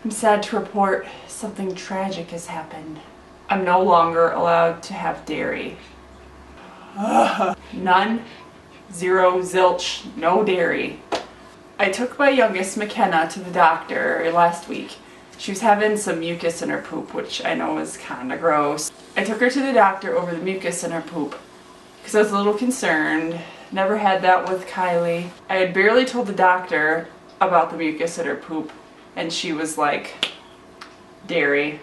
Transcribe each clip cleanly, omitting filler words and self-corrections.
I'm sad to report something tragic has happened. I'm no longer allowed to have dairy. None, zero, zilch, no dairy. I took my youngest, McKenna, to the doctor last week. She was having some mucus in her poop, which I know is kind of gross. I took her to the doctor over the mucus in her poop because I was a little concerned. Never had that with Kylie. I had barely told the doctor about the mucus in her poop, and she was like, dairy.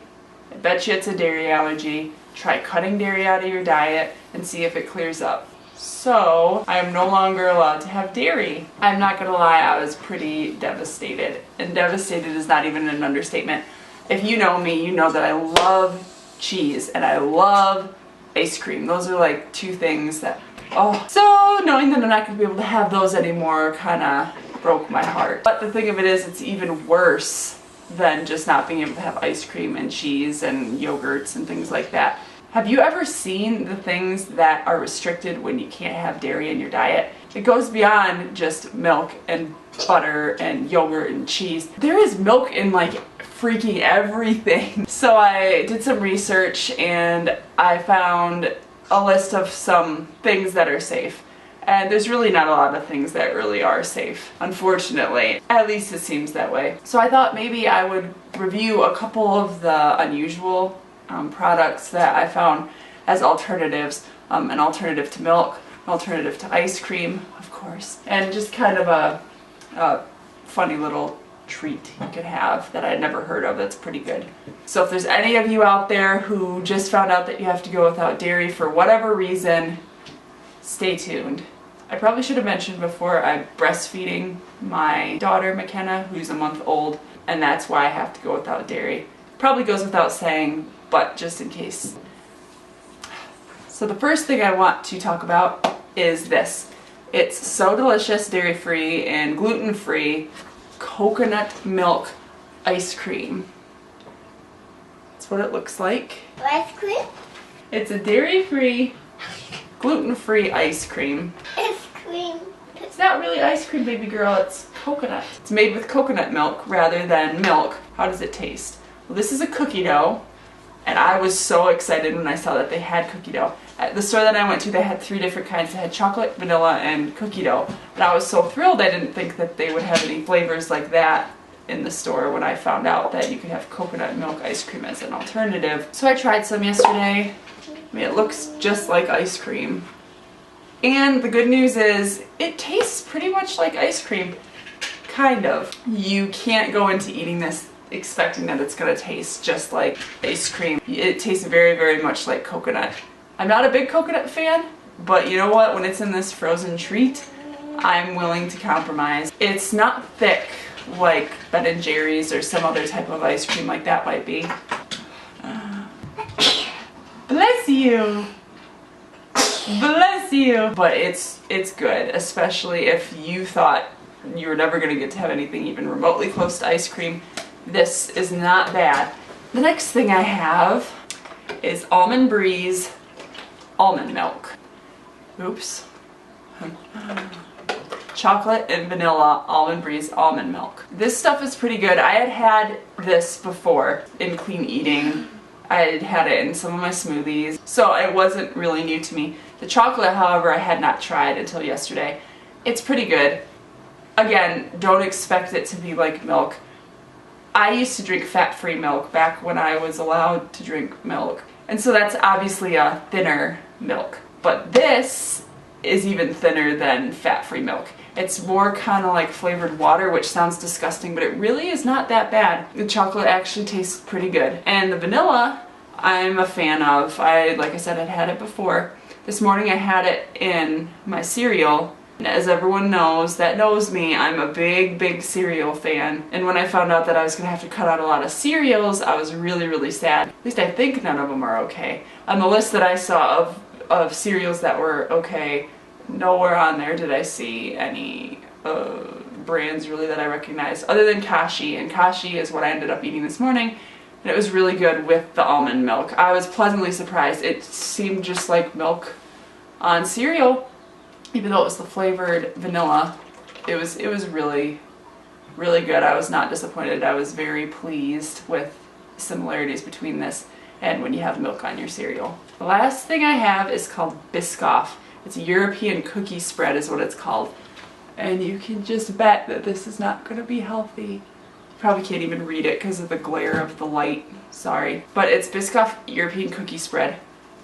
I bet you it's a dairy allergy. Try cutting dairy out of your diet and see if it clears up. So, I am no longer allowed to have dairy. I'm not gonna lie, I was pretty devastated. And devastated is not even an understatement. If you know me, you know that I love cheese and I love ice cream. Those are like two things that, oh. So, knowing that I'm not gonna be able to have those anymore kinda broke my heart. But the thing of it is, it's even worse than just not being able to have ice cream and cheese and yogurts and things like that. Have you ever seen the things that are restricted when you can't have dairy in your diet? It goes beyond just milk and butter and yogurt and cheese. There is milk in like freaking everything. So I did some research and I found a list of some things that are safe. And there's really not a lot of things that really are safe, unfortunately. At least it seems that way. So I thought maybe I would review a couple of the unusual products that I found as alternatives. An alternative to milk, an alternative to ice cream, of course. And just kind of a funny little treat you could have that I'd never heard of that's pretty good. So if there's any of you out there who just found out that you have to go without dairy for whatever reason, stay tuned. I probably should have mentioned before, I'm breastfeeding my daughter McKenna, who's a month old, and that's why I have to go without dairy. Probably goes without saying, but just in case. So the first thing I want to talk about is this. It's so delicious, dairy-free and gluten-free coconut milk ice cream. That's what it looks like. Ice cream? It's a dairy-free, gluten-free ice cream. Ice cream. It's not really ice cream, baby girl, it's coconut. It's made with coconut milk rather than milk. How does it taste? Well, this is a cookie dough, and I was so excited when I saw that they had cookie dough. At the store that I went to, they had 3 different kinds. They had chocolate, vanilla, and cookie dough. And I was so thrilled. I didn't think that they would have any flavors like that in the store when I found out that you could have coconut milk ice cream as an alternative. So I tried some yesterday. I mean, it looks just like ice cream. And the good news is, it tastes pretty much like ice cream. Kind of. You can't go into eating this expecting that it's gonna taste just like ice cream. It tastes very, very much like coconut. I'm not a big coconut fan, but you know what? When it's in this frozen treat, I'm willing to compromise. It's not thick like Ben & Jerry's or some other type of ice cream like that might be. Bless you! Bless you! But it's good, especially if you thought you were never gonna get to have anything even remotely close to ice cream. This is not bad. The next thing I have is Almond Breeze almond milk. Oops. Chocolate and vanilla Almond Breeze almond milk. This stuff is pretty good. I had had this before in clean eating. I had had it in some of my smoothies, so it wasn't really new to me. The chocolate, however, I had not tried until yesterday. It's pretty good. Again, don't expect it to be like milk. I used to drink fat-free milk back when I was allowed to drink milk. And so that's obviously a thinner milk. But this is even thinner than fat-free milk. It's more kind of like flavored water, which sounds disgusting, but it really is not that bad. The chocolate actually tastes pretty good. And the vanilla, I'm a fan of. Like I said, I'd had it before. This morning I had it in my cereal. And as everyone knows, that knows me, I'm a big, big cereal fan. And when I found out that I was going to have to cut out a lot of cereals, I was really, really sad. At least I think none of them are okay. On the list that I saw of cereals that were okay, nowhere on there did I see any brands really that I recognized, other than Kashi. And Kashi is what I ended up eating this morning. And it was really good with the almond milk. I was pleasantly surprised. It seemed just like milk on cereal. Even though it was the flavored vanilla, it was really really good. I was not disappointed. I was very pleased with similarities between this and when you have milk on your cereal. The last thing I have is called Biscoff. It's a European cookie spread is what it's called. And you can just bet that this is not going to be healthy. Probably can't even read it because of the glare of the light. Sorry. But it's Biscoff European cookie spread.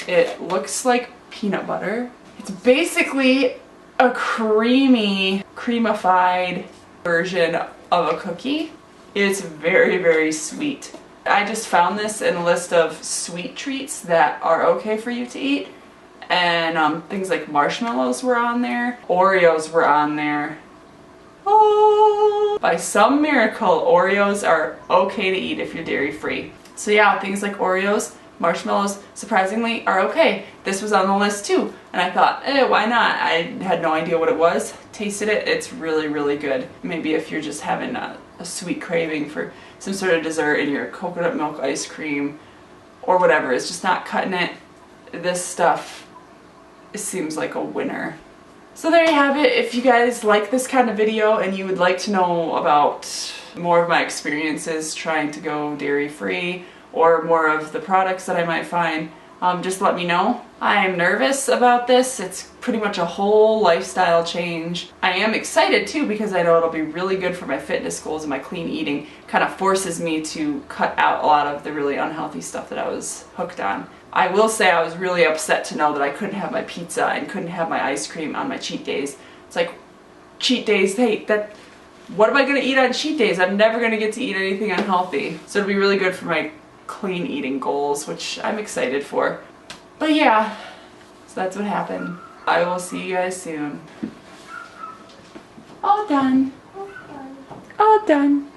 It looks like peanut butter. It's basically a creamy, creamified version of a cookie. It's very, very sweet. I just found this in a list of sweet treats that are okay for you to eat. And things like marshmallows were on there. Oreos were on there. Oh, by some miracle, Oreos are okay to eat if you're dairy free. So yeah, things like Oreos, marshmallows, surprisingly, are okay. This was on the list too. And I thought, why not? I had no idea what it was. Tasted it, it's really, really good. Maybe if you're just having a sweet craving for some sort of dessert in your coconut milk ice cream or whatever, it's just not cutting it. This stuff, it seems like a winner. So there you have it. If you guys like this kind of video and you would like to know about more of my experiences trying to go dairy free or more of the products that I might find, just let me know. I am nervous about this. It's pretty much a whole lifestyle change. I am excited too because I know it'll be really good for my fitness goals and my clean eating. Kind of forces me to cut out a lot of the really unhealthy stuff that I was hooked on. I will say I was really upset to know that I couldn't have my pizza and couldn't have my ice cream on my cheat days. It's like, cheat days, hey, what am I going to eat on cheat days? I'm never going to get to eat anything unhealthy. So it'll be really good for my clean eating goals, which I'm excited for. But yeah, so that's what happened. I will see you guys soon. All done. All done.